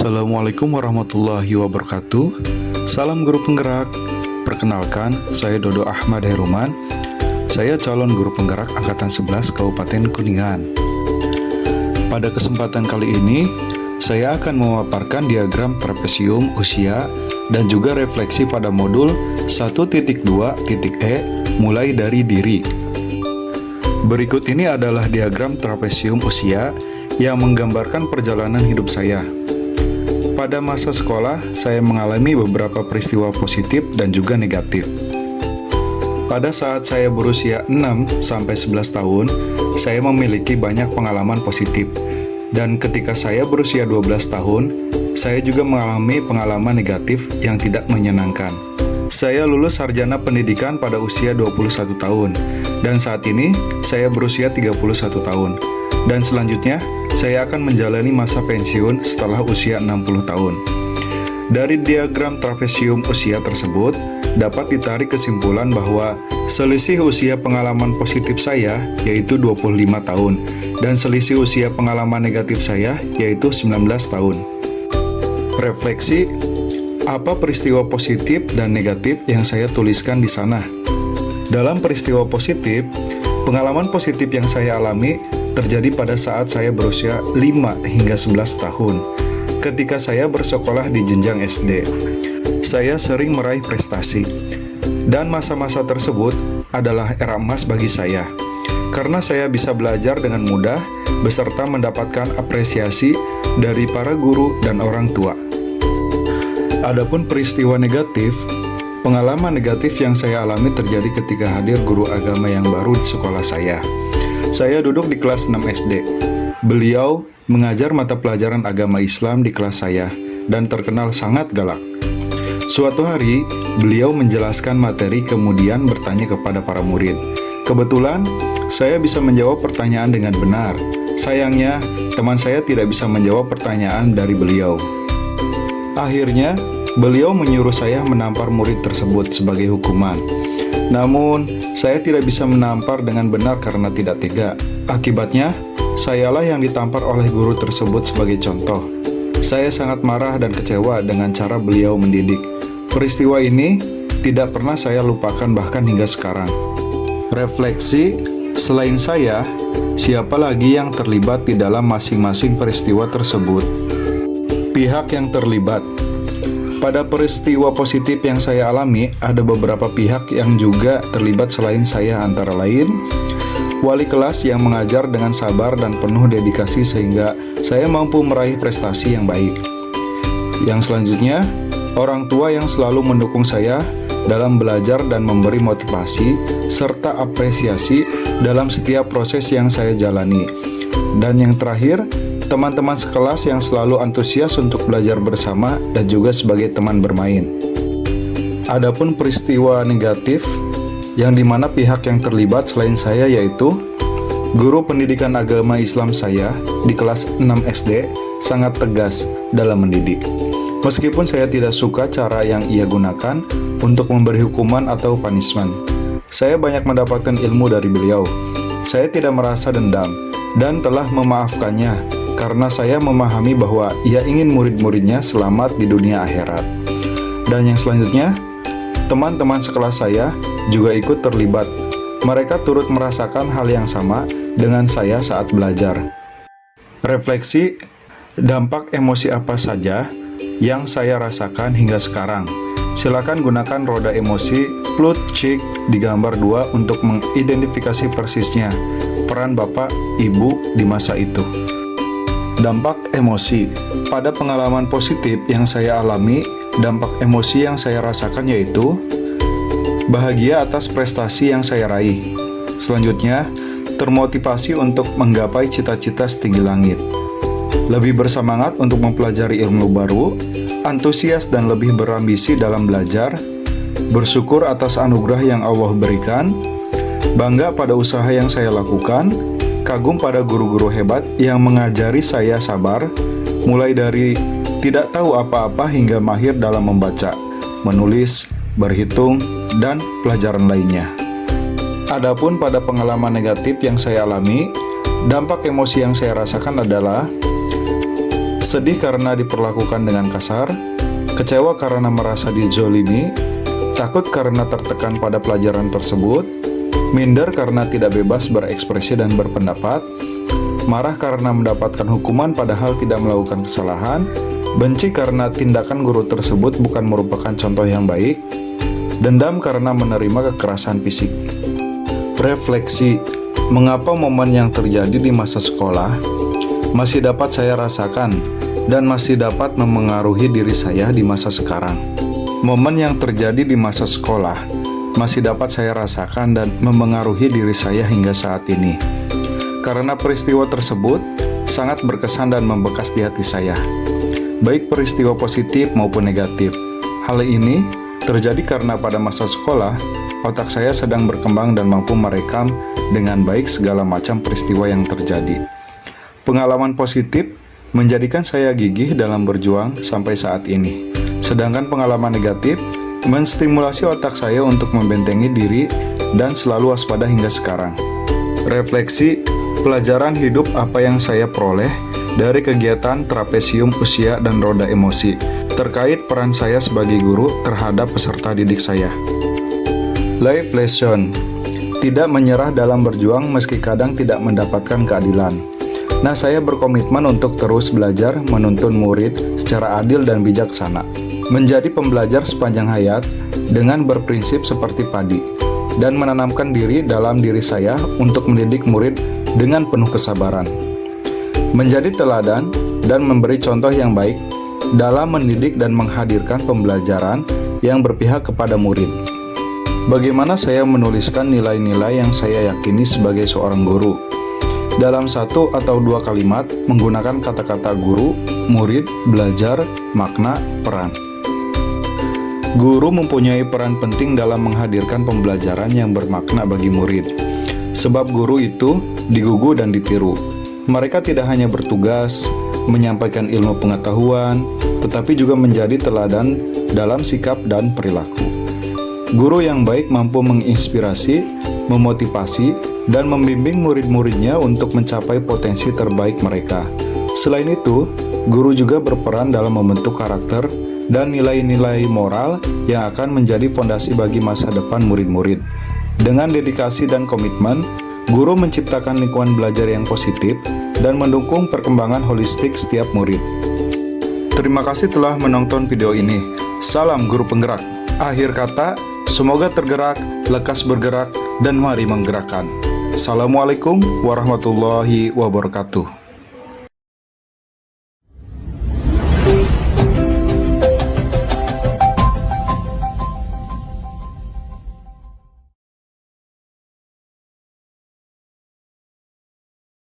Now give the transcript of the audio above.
Assalamualaikum warahmatullahi wabarakatuh. Salam guru penggerak. Perkenalkan, saya Dodo Ahmad Heruman. Saya calon guru penggerak Angkatan 11 Kabupaten Kuningan. Pada kesempatan kali ini, saya akan memaparkan diagram trapesium usia dan juga refleksi pada modul 1.2.e mulai dari diri. Berikut ini adalah diagram trapesium usia yang menggambarkan perjalanan hidup saya. Pada masa sekolah, saya mengalami beberapa peristiwa positif dan juga negatif. Pada saat saya berusia 6-11 tahun, saya memiliki banyak pengalaman positif. Dan ketika saya berusia 12 tahun, saya juga mengalami pengalaman negatif yang tidak menyenangkan. Saya lulus sarjana pendidikan pada usia 21 tahun, dan saat ini saya berusia 31 tahun. Dan selanjutnya, saya akan menjalani masa pensiun setelah usia 60 tahun. Dari diagram trapesium usia tersebut, dapat ditarik kesimpulan bahwa selisih usia pengalaman positif saya yaitu 25 tahun, dan selisih usia pengalaman negatif saya yaitu 19 tahun. Refleksi, apa peristiwa positif dan negatif yang saya tuliskan di sana? Dalam peristiwa positif, pengalaman positif yang saya alami terjadi pada saat saya berusia 5 hingga 11 tahun. Ketika saya bersekolah di jenjang SD, saya sering meraih prestasi. Dan masa-masa tersebut adalah era emas bagi saya. Karena saya bisa belajar dengan mudah, beserta mendapatkan apresiasi dari para guru dan orang tua. Adapun peristiwa negatif, pengalaman negatif yang saya alami terjadi ketika hadir guru agama yang baru di sekolah saya. Saya duduk di kelas 6 SD. Beliau mengajar mata pelajaran agama Islam di kelas saya dan terkenal sangat galak. Suatu hari, beliau menjelaskan materi kemudian bertanya kepada para murid. Kebetulan, saya bisa menjawab pertanyaan dengan benar. Sayangnya, teman saya tidak bisa menjawab pertanyaan dari beliau. Akhirnya, beliau menyuruh saya menampar murid tersebut sebagai hukuman. Namun, saya tidak bisa menampar dengan benar karena tidak tega. Akibatnya, sayalah yang ditampar oleh guru tersebut sebagai contoh. Saya sangat marah dan kecewa dengan cara beliau mendidik. Peristiwa ini tidak pernah saya lupakan bahkan hingga sekarang. Refleksi, selain saya, siapa lagi yang terlibat di dalam masing-masing peristiwa tersebut? Pihak yang terlibat. Pada peristiwa positif yang saya alami, ada beberapa pihak yang juga terlibat selain saya, antara lain wali kelas yang mengajar dengan sabar dan penuh dedikasi sehingga saya mampu meraih prestasi yang baik. Yang selanjutnya, orang tua yang selalu mendukung saya dalam belajar dan memberi motivasi serta apresiasi dalam setiap proses yang saya jalani. Dan yang terakhir, teman-teman sekelas yang selalu antusias untuk belajar bersama dan juga sebagai teman bermain. Adapun peristiwa negatif yang dimana pihak yang terlibat selain saya yaitu guru pendidikan agama Islam saya di kelas 6 SD sangat tegas dalam mendidik. Meskipun saya tidak suka cara yang ia gunakan untuk memberi hukuman atau punishment, saya banyak mendapatkan ilmu dari beliau. Saya tidak merasa dendam dan telah memaafkannya karena saya memahami bahwa ia ingin murid-muridnya selamat di dunia akhirat. Dan yang selanjutnya, teman-teman sekelas saya juga ikut terlibat. Mereka turut merasakan hal yang sama dengan saya saat belajar. Refleksi, dampak emosi apa saja yang saya rasakan hingga sekarang? Silakan gunakan roda emosi Plutchik di gambar 2 untuk mengidentifikasi persisnya peran Bapak, Ibu di masa itu. Dampak emosi. Pada pengalaman positif yang saya alami, dampak emosi yang saya rasakan yaitu bahagia atas prestasi yang saya raih. Selanjutnya, termotivasi untuk menggapai cita-cita setinggi langit. Lebih bersemangat untuk mempelajari ilmu baru, antusias dan lebih berambisi dalam belajar, bersyukur atas anugerah yang Allah berikan, bangga pada usaha yang saya lakukan, kagum pada guru-guru hebat yang mengajari saya sabar, mulai dari tidak tahu apa-apa hingga mahir dalam membaca, menulis, berhitung, dan pelajaran lainnya. Adapun pada pengalaman negatif yang saya alami, dampak emosi yang saya rasakan adalah sedih karena diperlakukan dengan kasar, kecewa karena merasa dizolimi, takut karena tertekan pada pelajaran tersebut, minder karena tidak bebas berekspresi dan berpendapat, marah karena mendapatkan hukuman padahal tidak melakukan kesalahan, benci karena tindakan guru tersebut bukan merupakan contoh yang baik, dendam karena menerima kekerasan fisik. Refleksi, mengapa momen yang terjadi di masa sekolah masih dapat saya rasakan dan masih dapat memengaruhi diri saya di masa sekarang. Momen yang terjadi di masa sekolah masih dapat saya rasakan dan memengaruhi diri saya hingga saat ini. Karena peristiwa tersebut sangat berkesan dan membekas di hati saya, baik peristiwa positif maupun negatif. Hal ini terjadi karena pada masa sekolah, otak saya sedang berkembang dan mampu merekam dengan baik segala macam peristiwa yang terjadi. Pengalaman positif menjadikan saya gigih dalam berjuang sampai saat ini. Sedangkan pengalaman negatif menstimulasi otak saya untuk membentengi diri dan selalu waspada hingga sekarang. Refleksi, pelajaran hidup apa yang saya peroleh dari kegiatan trapesium usia dan roda emosi terkait peran saya sebagai guru terhadap peserta didik saya. Life lesson, tidak menyerah dalam berjuang meski kadang tidak mendapatkan keadilan. Nah, saya berkomitmen untuk terus belajar menuntun murid secara adil dan bijaksana, menjadi pembelajar sepanjang hayat dengan berprinsip seperti padi, dan menanamkan diri dalam diri saya untuk mendidik murid dengan penuh kesabaran, menjadi teladan dan memberi contoh yang baik dalam mendidik dan menghadirkan pembelajaran yang berpihak kepada murid. Bagaimana saya menuliskan nilai-nilai yang saya yakini sebagai seorang guru? Dalam satu atau dua kalimat menggunakan kata-kata guru, murid, belajar, makna, peran. Guru mempunyai peran penting dalam menghadirkan pembelajaran yang bermakna bagi murid. Sebab guru itu digugu dan ditiru. Mereka tidak hanya bertugas menyampaikan ilmu pengetahuan, tetapi juga menjadi teladan dalam sikap dan perilaku. Guru yang baik mampu menginspirasi, memotivasi, dan membimbing murid-muridnya untuk mencapai potensi terbaik mereka. Selain itu, guru juga berperan dalam membentuk karakter dan nilai-nilai moral yang akan menjadi fondasi bagi masa depan murid-murid. Dengan dedikasi dan komitmen, guru menciptakan lingkungan belajar yang positif dan mendukung perkembangan holistik setiap murid. Terima kasih telah menonton video ini. Salam guru penggerak. Akhir kata, semoga tergerak, lekas bergerak, dan mari menggerakkan. Assalamualaikum warahmatullahi wabarakatuh.